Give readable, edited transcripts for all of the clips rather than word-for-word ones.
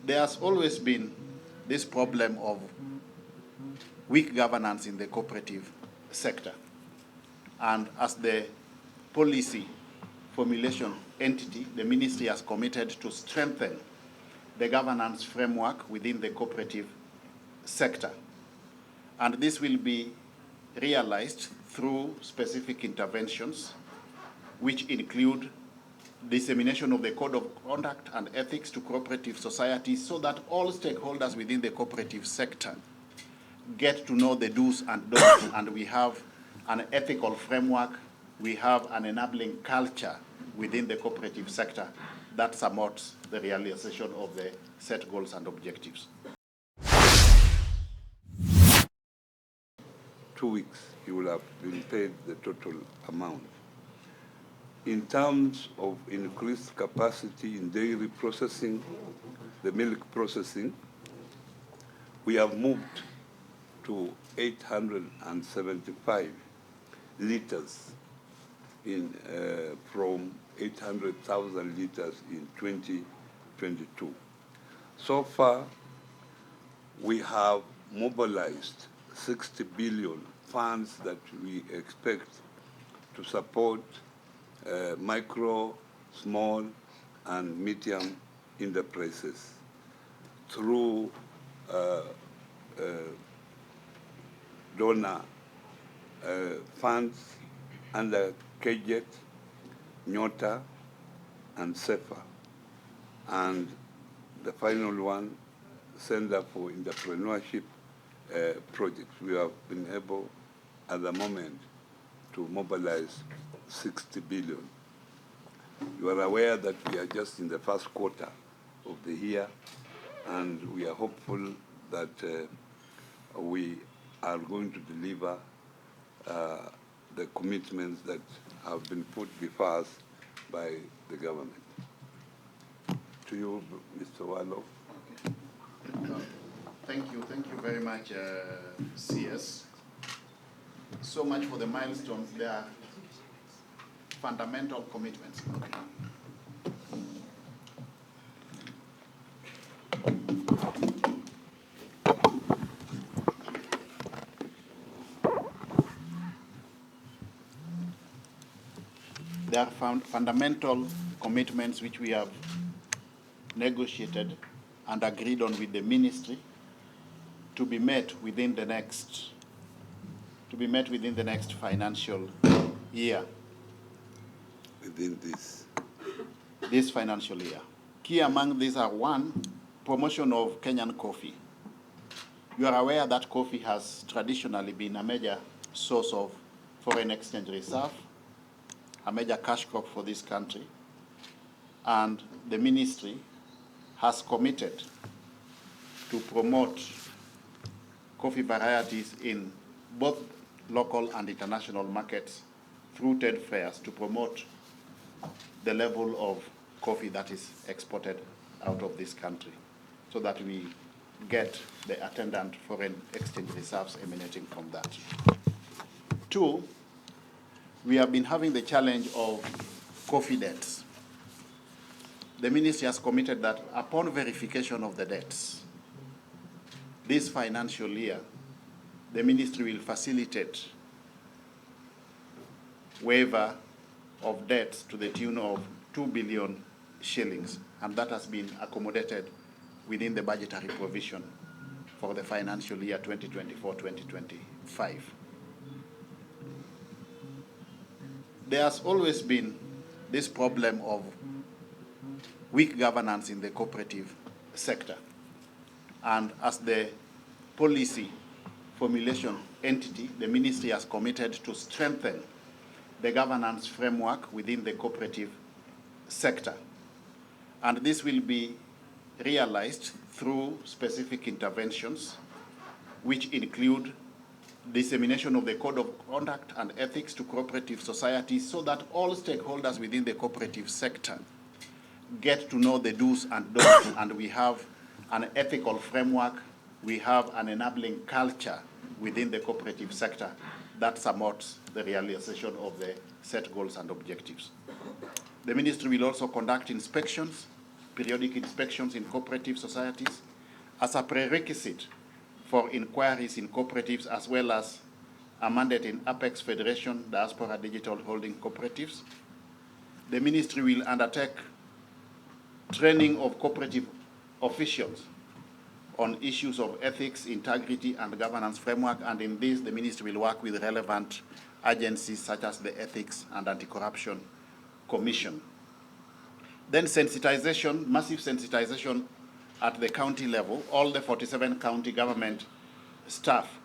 There has always been this problem of weak governance in the cooperative sector. And as the policy formulation entity, the ministry has committed to strengthen the governance framework within the cooperative sector. And this will be realized through specific interventions, which include dissemination of the code of conduct and ethics to cooperative societies so that all stakeholders within the cooperative sector get to know the do's and don'ts, and we have an ethical framework, we have an enabling culture within the cooperative sector that supports the realization of the set goals and objectives. 2 weeks, you will have been paid the total amount. In terms of increased capacity in dairy processing, the milk processing, we have moved to 875 liters from 800,000 liters in 2022. So far, we have mobilized 60 billion funds that we expect to support micro, small, and medium enterprises through donor funds under KJET, Nyota, and SEFA. And the final one, Center for Entrepreneurship Projects. We have been able, at the moment, to mobilize 60 billion. You are aware that we are just in the first quarter of the year, and we are hopeful that we are going to deliver the commitments that have been put before us by the government. To you, Mr. Wallo. Okay. Thank you very much, CS. So much for the milestones. They are fundamental commitments. Okay. There are fundamental commitments which we have negotiated and agreed on with the ministry to be met within the next financial year. Within this financial year. Key among these are: one, promotion of Kenyan coffee. You are aware that coffee has traditionally been a major source of foreign exchange reserve, a major cash crop for this country, and the ministry has committed to promote coffee varieties in both local and international markets through trade fairs to promote the level of coffee that is exported out of this country, so that we get the attendant foreign exchange reserves emanating from that. Two, we have been having the challenge of coffee debts. The ministry has committed that upon verification of the debts, this financial year, the ministry will facilitate waiver of debts to the tune of 2 billion shillings, and that has been accommodated within the budgetary provision for the financial year 2024-2025. There has always been this problem of weak governance in the cooperative sector. And as the policy formulation entity, the ministry has committed to strengthen the governance framework within the cooperative sector. And this will be realized through specific interventions, which include dissemination of the code of conduct and ethics to cooperative societies so that all stakeholders within the cooperative sector get to know the do's and don'ts, and we have an ethical framework, we have an enabling culture within the cooperative sector that supports the realization of the set goals and objectives. The ministry will also conduct inspections periodic inspections in cooperative societies as a prerequisite for inquiries in cooperatives, as well as a mandate in Apex Federation Diaspora Digital Holding Cooperatives. The ministry will undertake training of cooperative officials on issues of ethics, integrity, and governance framework, and in this, the ministry will work with relevant agencies such as the Ethics and Anti-Corruption Commission. Then sensitization, massive sensitization at the county level. All the 47 county government staff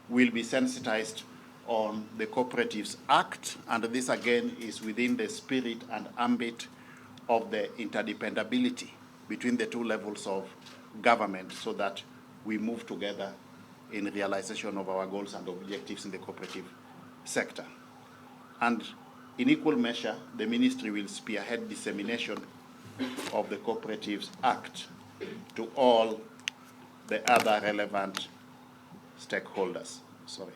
will be sensitized on the Cooperatives Act, and this again is within the spirit and ambit of the interdependability between the two levels of government, so that we move together in realization of our goals and objectives in the cooperative sector. And in equal measure, the ministry will spearhead dissemination of the Cooperatives Act to all the other relevant stakeholders. Sorry.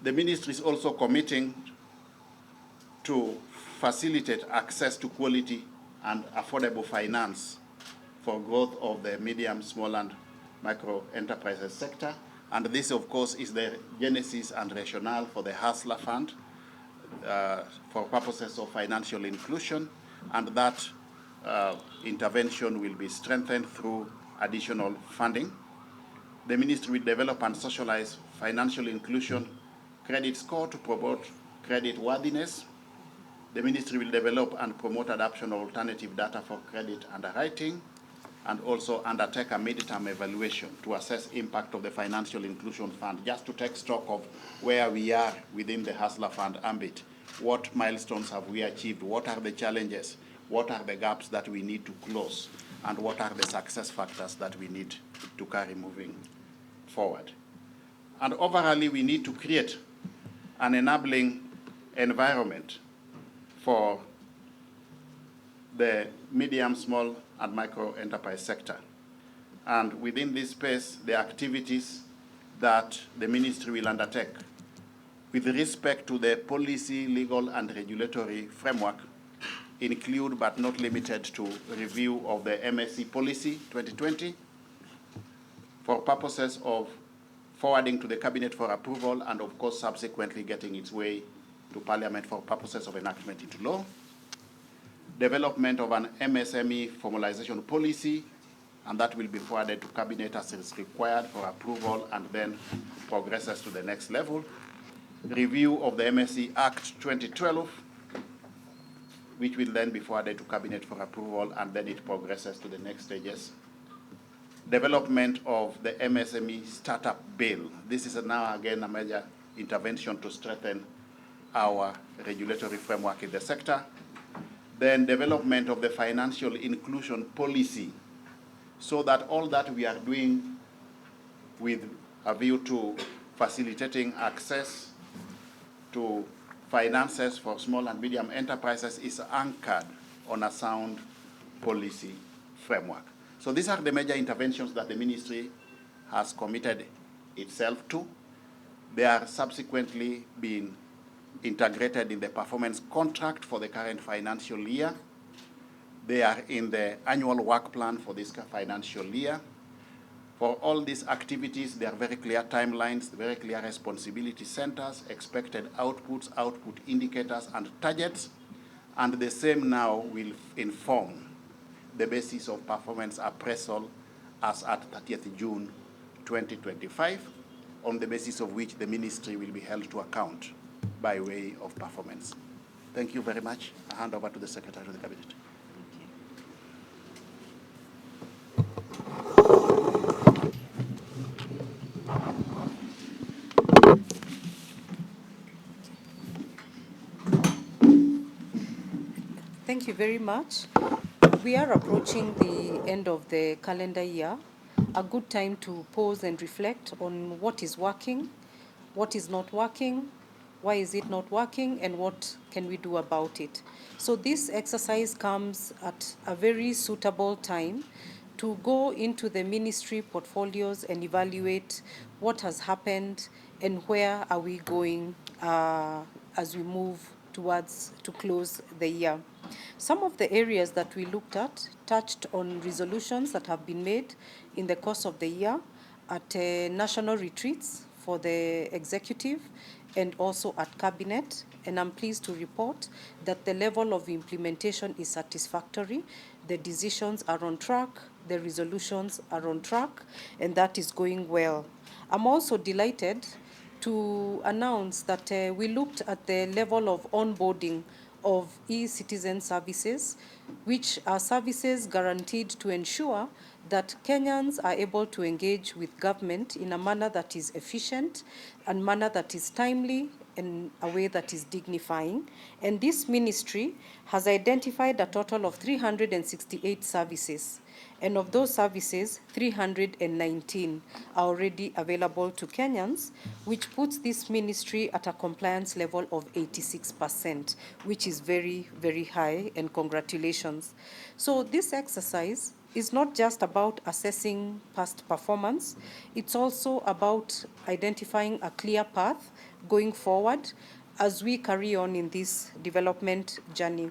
The ministry is also committing to facilitate access to quality and affordable finance for growth of the medium, small, and micro enterprises sector. And this, of course, is the genesis and rationale for the Hustler Fund for purposes of financial inclusion, and that intervention will be strengthened through additional funding. The ministry will develop and socialize financial inclusion credit score to promote credit worthiness. The ministry will develop and promote adoption of alternative data for credit underwriting, and also undertake a mid-term evaluation to assess impact of the Financial Inclusion Fund, just to take stock of where we are within the Hustler Fund ambit. What milestones have we achieved? What are the challenges? What are the gaps that we need to close? And what are the success factors that we need to carry moving forward? And overall, we need to create an enabling environment for the medium, small, and micro enterprise sector. And within this space, the activities that the ministry will undertake with respect to the policy, legal, and regulatory framework include, but not limited to, review of the MSC policy 2020 for purposes of forwarding to the cabinet for approval, and of course subsequently getting its way to parliament for purposes of enactment into law. Development of an MSME formalization policy, and that will be forwarded to cabinet as is required for approval, and then progresses to the next level. Review of the MSC Act 2012, which will then be forwarded to cabinet for approval, and then it progresses to the next stages. Development of the MSME startup bill. This is now again a major intervention to strengthen our regulatory framework in the sector. Then development of the financial inclusion policy, so that all that we are doing with a view to facilitating access to finances for small and medium enterprises is anchored on a sound policy framework. So these are the major interventions that the ministry has committed itself to. They are subsequently being integrated in the performance contract for the current financial year. They are in the annual work plan for this financial year. For all these activities, there are very clear timelines, very clear responsibility centers, expected outputs, output indicators, and targets. And the same now will inform the basis of performance appraisal as at 30th June 2025, on the basis of which the ministry will be held to account by way of performance. Thank you very much. I hand over to the Secretary of the Cabinet. Thank you very much. We are approaching the end of the calendar year, a good time to pause and reflect on what is working, what is not working, why is it not working, and what can we do about it. So this exercise comes at a very suitable time to go into the ministry portfolios and evaluate what has happened, and where are we going as we move towards to close the year. Some of the areas that we looked at touched on resolutions that have been made in the course of the year at national retreats for the executive and also at cabinet. And I'm pleased to report that the level of implementation is satisfactory. The decisions are on track, the resolutions are on track, and that is going well. I'm also delighted to announce that we looked at the level of onboarding of e-citizen services, which are services guaranteed to ensure that Kenyans are able to engage with government in a manner that is efficient and manner that is timely in a way that is dignifying. And this ministry has identified a total of 368 services. And of those services, 319 are already available to Kenyans, which puts this ministry at a compliance level of 86%, which is very, very high, and congratulations. So this exercise is not just about assessing past performance, it's also about identifying a clear path going forward as we carry on in this development journey.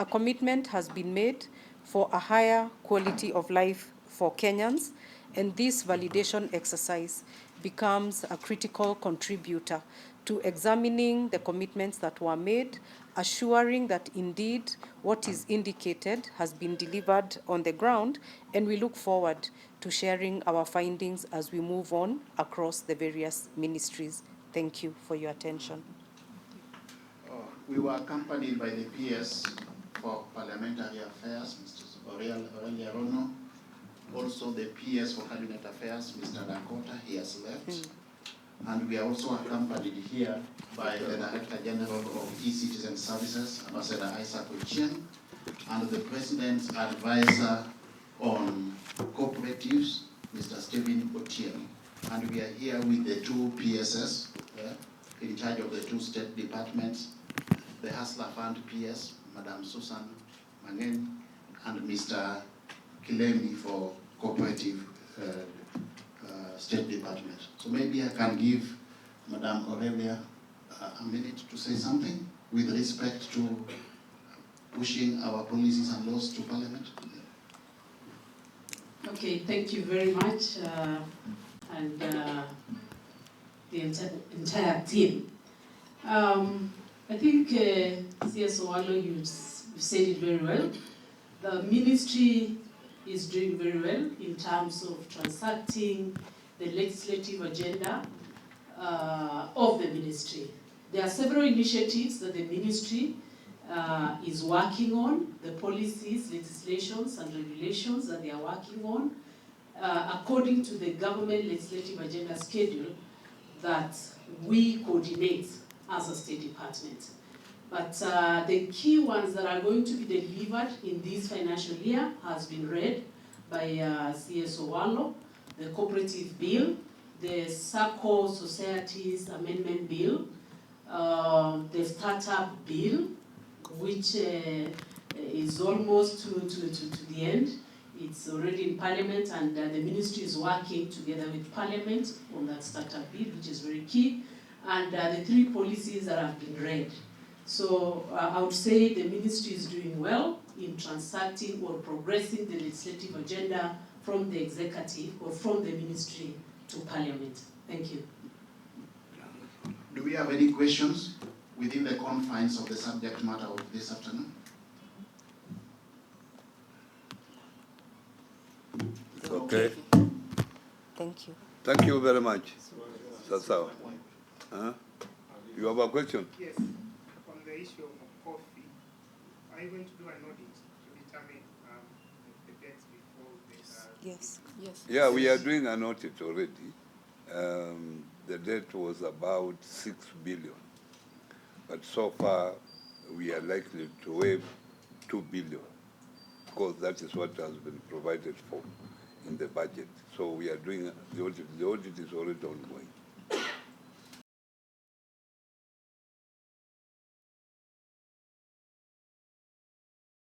A commitment has been made for a higher quality of life for Kenyans, and this validation exercise becomes a critical contributor to examining the commitments that were made, assuring that indeed what is indicated has been delivered on the ground, and we look forward to sharing our findings as we move on across the various ministries. Thank you for your attention. We were accompanied by the PS for Parliamentary Affairs, Mr. Oparanya Rono, also the PS for Cabinet Affairs, Mr. Dakota, he has left. And we are also accompanied here by the Director General of E-Citizen Services, Ambassador Isaac Ochieng, and the President's Advisor on Cooperatives, Mr. Stephen Otieno. And we are here with the two PSS in charge of the two state departments, the Hustler Fund PS, Madam Susan Mangen, and Mr. Kilemi for Cooperative State Department. So maybe I can give Madam Aurelia a minute to say something with respect to pushing our policies and laws to Parliament. Okay, thank you very much, and the entire team. I think, CS Owalo, you've said it very well. The ministry is doing very well in terms of transacting the legislative agenda of the ministry. There are several initiatives that the ministry is working on, the policies, legislations, and regulations that they are working on, according to the government legislative agenda schedule that we coordinate as a State Department. But the key ones that are going to be delivered in this financial year has been read by CS Owalo, the Cooperative Bill, the Circle Societies Amendment Bill, the Startup Bill, which is almost to the end. It's already in Parliament, and the ministry is working together with Parliament on that Startup Bill, which is very key, and the three policies that have been read. So I would say the ministry is doing well in transacting or progressing the legislative agenda from the executive or from the ministry to Parliament. Thank you. Do we have any questions within the confines of the subject matter of this afternoon? Okay. Thank you. Thank you very much. Sasa. Huh? You have a question? Yes. On the issue of coffee, are you going to do an audit to determine the debts before the... Yes. Yes. Yeah, we are doing an audit already. The debt was about 6 billion. But so far, we are likely to waive 2 billion, because that is what has been provided for in the budget. So we are doing the audit. The audit is already ongoing.